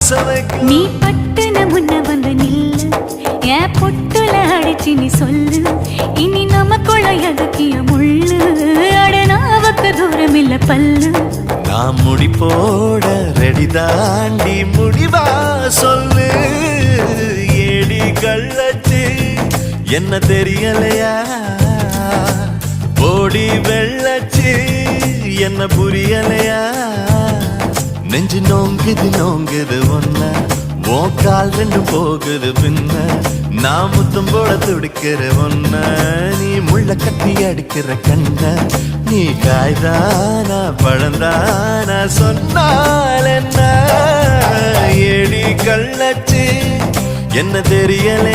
நீ பட்டுன முன்ன வந்து நில்லு என் பொட்டுல அடிச்சு நீ சொல்லு இனி நமக்குள்ள எதுக்கிய முள்ளு அடனாவுக்கு தூரம் இல்ல பல்லு நான் முடி போட ரெடி தாண்டி முடிவா சொல்லு ஏடி கள்ளச்சு என்ன தெரியலையா ஓடி வெள்ளச்சு என்ன புரியலையா நெஞ்சு நோங்குது ஒன்ன உன் கால் ரெண்டு போகுது பின்ன நான் முத்தம் போட துடிக்கிற ஒன்ன நீ முள்ள கட்டி அடிக்கிற கண்ண நீ காய்தானா பழந்தானா சொன்னால் என்ன ஏடி கள்ளச்சு என்ன தெரியல